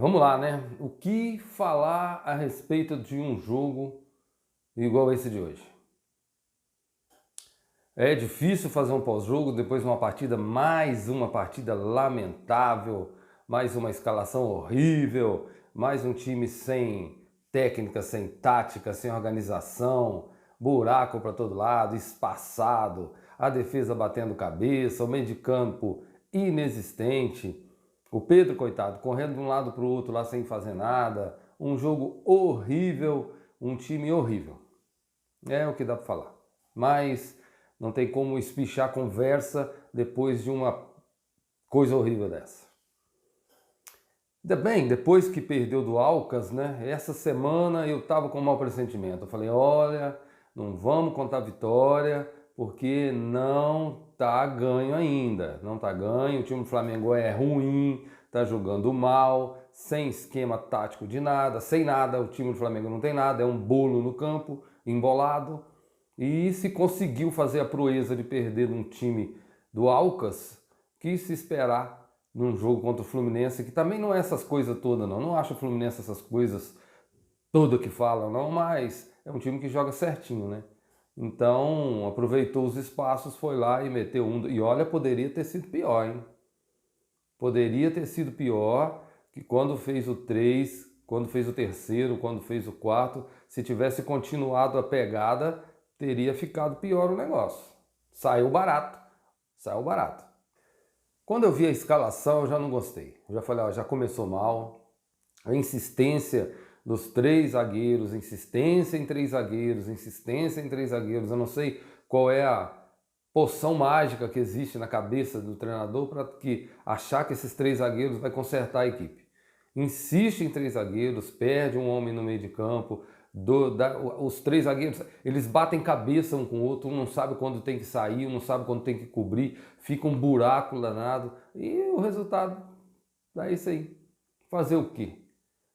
Vamos lá, né? O que falar a respeito de um jogo igual esse de hoje? É difícil fazer um pós-jogo depois de uma partida, mais uma partida lamentável, mais uma escalação horrível, mais um time sem técnica, sem tática, sem organização, buraco para todo lado, espaçado, a defesa batendo cabeça, o meio de campo inexistente. O Pedro, coitado, correndo de um lado para o outro lá sem fazer nada. Um jogo horrível, um time horrível. É o que dá para falar. Mas não tem como espichar conversa depois de uma coisa horrível dessa. Ainda bem, depois que perdeu do Alcas, né? Essa semana eu estava com um mau pressentimento. Eu falei, olha, não vamos contar vitória, porque não tá ganho ainda. Não tá ganho, o time do Flamengo é ruim, tá jogando mal, sem esquema tático de nada, sem nada, o time do Flamengo não tem nada, é um bolo no campo, embolado. E se conseguiu fazer a proeza de perder num time do Alcas, que se esperar num jogo contra o Fluminense, que também não é essas coisas todas não. Não acho o Fluminense essas coisas todas que falam não, mas é um time que joga certinho, né? Então aproveitou os espaços, foi lá e meteu um. E olha, poderia ter sido pior, hein? Poderia ter sido pior que quando fez o 3, quando fez o terceiro, quando fez o quarto. Se tivesse continuado a pegada, teria ficado pior o negócio. Saiu barato, saiu barato. Quando eu vi a escalação, eu já não gostei. Eu já falei, ó, já começou mal. A insistência dos três zagueiros, insistência em três zagueiros, insistência em três zagueiros. Eu não sei qual é a poção mágica que existe na cabeça do treinador para que achar que esses três zagueiros vai consertar a equipe. Insiste em três zagueiros, perde um homem no meio de campo, os três zagueiros, eles batem cabeça um com o outro, um não sabe quando tem que sair, um não sabe quando tem que cobrir, fica um buraco danado e o resultado dá isso aí. Fazer o quê?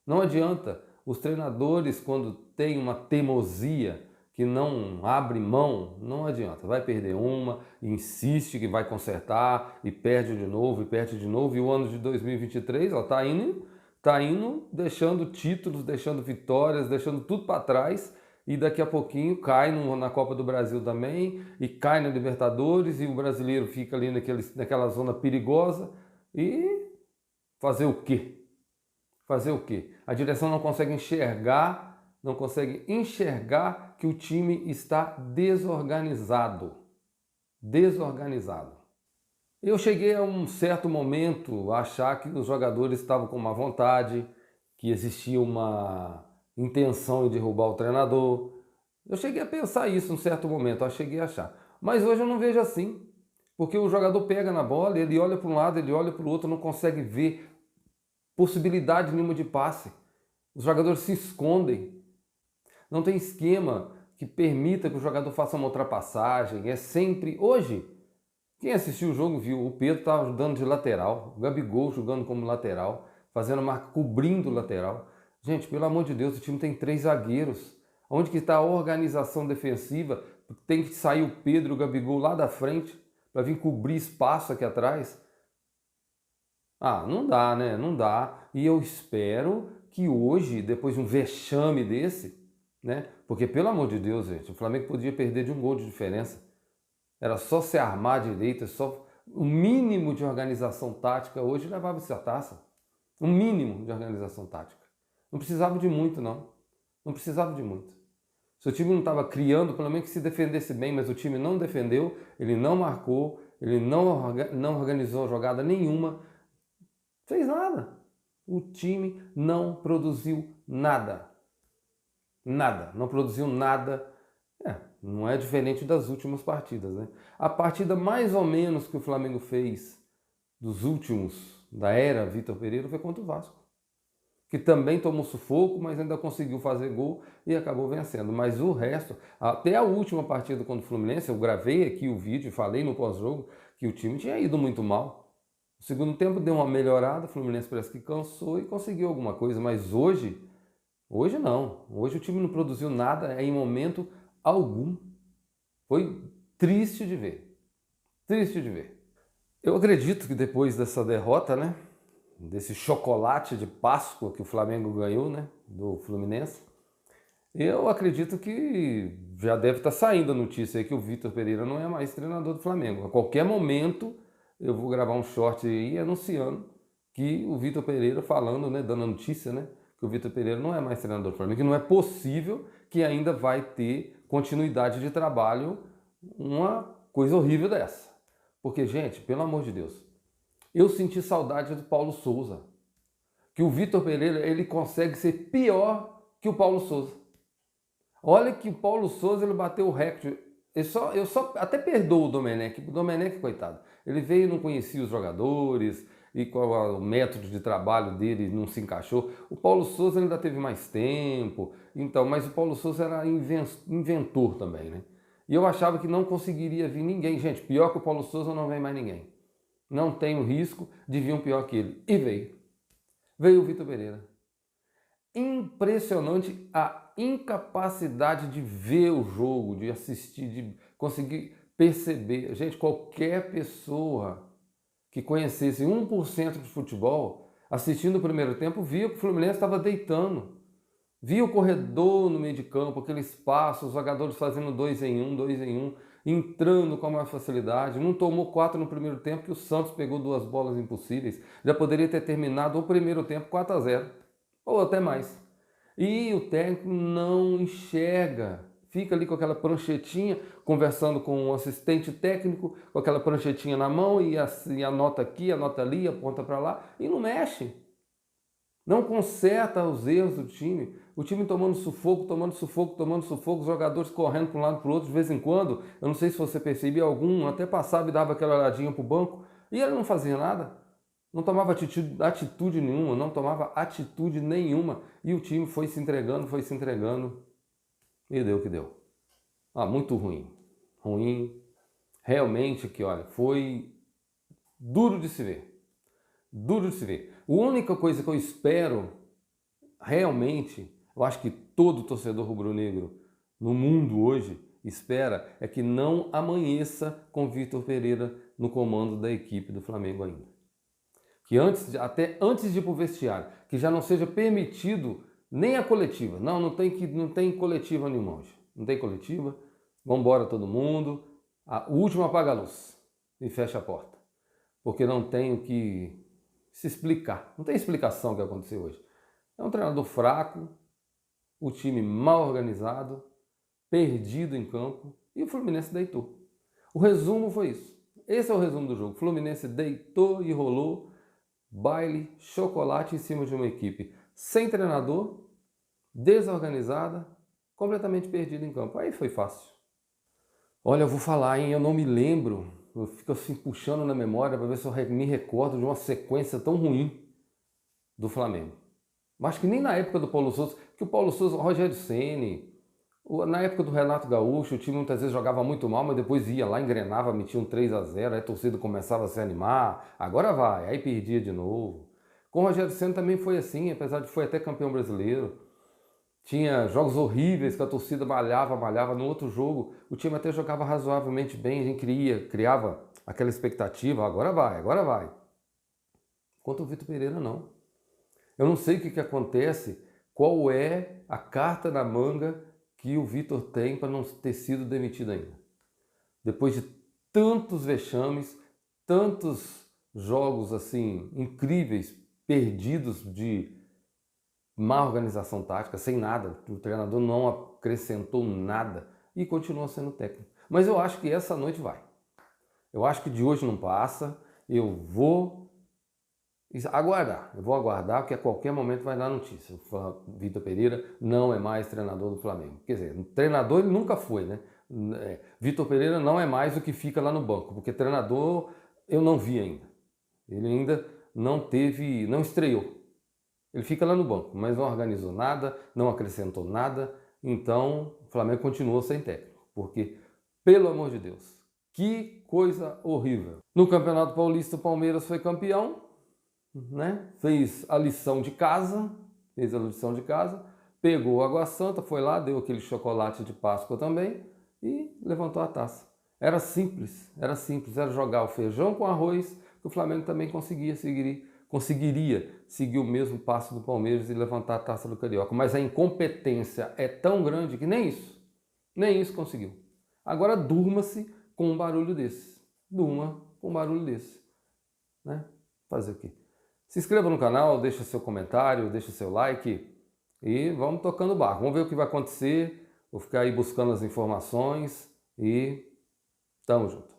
Não adianta. Os treinadores, quando tem uma teimosia que não abre mão, não adianta. Vai perder uma, insiste que vai consertar e perde de novo e perde de novo. E o ano de 2023 tá indo deixando títulos, deixando vitórias, deixando tudo para trás. E daqui a pouquinho cai na Copa do Brasil também, e cai na Libertadores, e o brasileiro fica ali naquela zona perigosa. E fazer o quê? Fazer o quê? A direção não consegue enxergar que o time está desorganizado. Desorganizado. Eu cheguei a um certo momento a achar que os jogadores estavam com má vontade, que existia uma intenção de derrubar o treinador. Eu cheguei a pensar isso em um certo momento, eu cheguei a achar. Mas hoje eu não vejo assim, porque o jogador pega na bola, ele olha para um lado, ele olha para o outro, não consegue ver possibilidade nenhuma de passe. Os jogadores se escondem. Não tem esquema que permita que o jogador faça uma ultrapassagem. É sempre... Hoje, quem assistiu o jogo viu, o Pedro estava jogando de lateral, o Gabigol jogando como lateral, fazendo marca, cobrindo o lateral. Gente, pelo amor de Deus, o time tem três zagueiros. Onde que está a organização defensiva? Tem que sair o Pedro e o Gabigol lá da frente para vir cobrir espaço aqui atrás. Ah, não dá, né? Não dá. E eu espero que hoje, depois de um vexame desse, né? Porque, pelo amor de Deus, gente, o Flamengo podia perder de um gol de diferença. Era só se armar direito, só o mínimo de organização tática hoje levava-se a taça. Um mínimo de organização tática. Não precisava de muito, não. Não precisava de muito. Se o time não estava criando, pelo menos que se defendesse bem, mas o time não defendeu, ele não marcou, ele não organizou jogada nenhuma. Fez nada. O time não produziu nada. Nada. Não produziu nada. Não é diferente das últimas partidas, né? A partida mais ou menos que o Flamengo fez dos últimos, da era Vitor Pereira, foi contra o Vasco. Que também tomou sufoco, mas ainda conseguiu fazer gol e acabou vencendo. Mas o resto, até a última partida contra o Fluminense, eu gravei aqui o vídeo e falei no pós-jogo que o time tinha ido muito mal. No segundo tempo deu uma melhorada, o Fluminense parece que cansou e conseguiu alguma coisa, mas hoje não. Hoje o time não produziu nada em momento algum. Foi triste de ver. Triste de ver. Eu acredito que depois dessa derrota, né, desse chocolate de Páscoa que o Flamengo ganhou, né, do Fluminense. Eu acredito que já deve estar saindo a notícia aí que o Vitor Pereira não é mais treinador do Flamengo. A qualquer momento eu vou gravar um short aí anunciando que o Vitor Pereira falando, né, dando a notícia, né, que o Vitor Pereira não é mais treinador do Flamengo, que não é possível que ainda vai ter continuidade de trabalho uma coisa horrível dessa. Porque, gente, pelo amor de Deus, eu senti saudade do Paulo Souza. Que o Vitor Pereira, ele consegue ser pior que o Paulo Souza. Olha que o Paulo Souza, ele bateu o recorde. Eu só até perdoo o Domenech, coitado. Ele veio e não conhecia os jogadores, e qual o método de trabalho dele não se encaixou. O Paulo Souza ainda teve mais tempo, então, mas o Paulo Souza era inventor também, né? E eu achava que não conseguiria vir ninguém. Gente, pior que o Paulo Souza não vem mais ninguém. Não tem o risco de vir um pior que ele. E veio. Veio o Vitor Pereira. Impressionante a incapacidade de ver o jogo, de assistir, de conseguir perceber. Gente, qualquer pessoa que conhecesse 1% de futebol, assistindo o primeiro tempo, via que o Fluminense estava deitando. Via o corredor no meio de campo, aquele espaço, os jogadores fazendo 2 em 1, 2 em 1, entrando com maior facilidade. Não tomou 4 no primeiro tempo, que o Santos pegou 2 bolas impossíveis. Já poderia ter terminado o primeiro tempo 4-0, ou até mais. E o técnico não enxerga. Fica ali com aquela pranchetinha, conversando com o assistente técnico, com aquela pranchetinha na mão e anota aqui, anota ali, aponta para lá e não mexe. Não conserta os erros do time. O time tomando sufoco, os jogadores correndo para um lado e para o outro de vez em quando. Eu não sei se você percebia algum, até passava e dava aquela olhadinha para o banco e ele não fazia nada. Não tomava atitude nenhuma. E o time foi se entregando e deu o que deu. Muito ruim. Ruim. Realmente que, olha, foi duro de se ver. Duro de se ver. A única coisa que eu espero, realmente, eu acho que todo torcedor rubro-negro no mundo hoje espera, é que não amanheça com Vitor Pereira no comando da equipe do Flamengo ainda. Que até antes de ir para o vestiário, que já não seja permitido nem a coletiva. Não tem coletiva nenhuma hoje. Não tem coletiva. Vamos embora todo mundo. O último apaga a luz e fecha a porta. Porque não tem o que se explicar. Não tem explicação o que aconteceu hoje. É um treinador fraco, o time mal organizado, perdido em campo e o Fluminense deitou. O resumo foi isso. Esse é o resumo do jogo. O Fluminense deitou e rolou, baile, chocolate em cima de uma equipe sem treinador, desorganizada, completamente perdida em campo. Aí foi fácil. Olha, eu vou falar, hein? Eu não me lembro. Eu fico assim puxando na memória para ver se eu me recordo de uma sequência tão ruim do Flamengo. Acho que nem na época do Paulo Souza, que o Paulo Souza, o Rogério Ceni, na época do Renato Gaúcho, o time muitas vezes jogava muito mal, mas depois ia lá, engrenava, metia um 3-0, aí a torcida começava a se animar, agora vai, aí perdia de novo. Com o Rogério Ceni também foi assim, apesar de foi até campeão brasileiro. Tinha jogos horríveis que a torcida malhava. No outro jogo, o time até jogava razoavelmente bem, a gente criava aquela expectativa, agora vai. Enquanto o Vitor Pereira não. Eu não sei o que acontece, qual é a carta na manga que o Vitor tem para não ter sido demitido ainda. Depois de tantos vexames, tantos jogos assim incríveis, perdidos de má organização tática, sem nada, o treinador não acrescentou nada e continua sendo técnico. Mas eu acho que essa noite vai. Eu acho que de hoje não passa, eu vou aguardar, porque a qualquer momento vai dar notícia. O Vitor Pereira não é mais treinador do Flamengo. Quer dizer, treinador ele nunca foi, né? Vitor Pereira não é mais o que fica lá no banco, porque treinador eu não vi ainda. Ele ainda não estreou. Ele fica lá no banco, mas não organizou nada, não acrescentou nada, então o Flamengo continuou sem técnico, porque, pelo amor de Deus, que coisa horrível. No Campeonato Paulista o Palmeiras foi campeão, né? Fez a lição de casa, pegou a Água Santa, foi lá, deu aquele chocolate de Páscoa também e levantou a taça. Era simples, era jogar o feijão com arroz, que o Flamengo também conseguia conseguiria seguir o mesmo passo do Palmeiras e levantar a taça do Carioca. Mas a incompetência é tão grande que nem isso conseguiu. Agora durma-se com um barulho desse. Durma com um barulho desse. Né? Fazer o quê? Se inscreva no canal, deixa seu comentário, deixa seu like e vamos tocando o barco. Vamos ver o que vai acontecer. Vou ficar aí buscando as informações e tamo junto.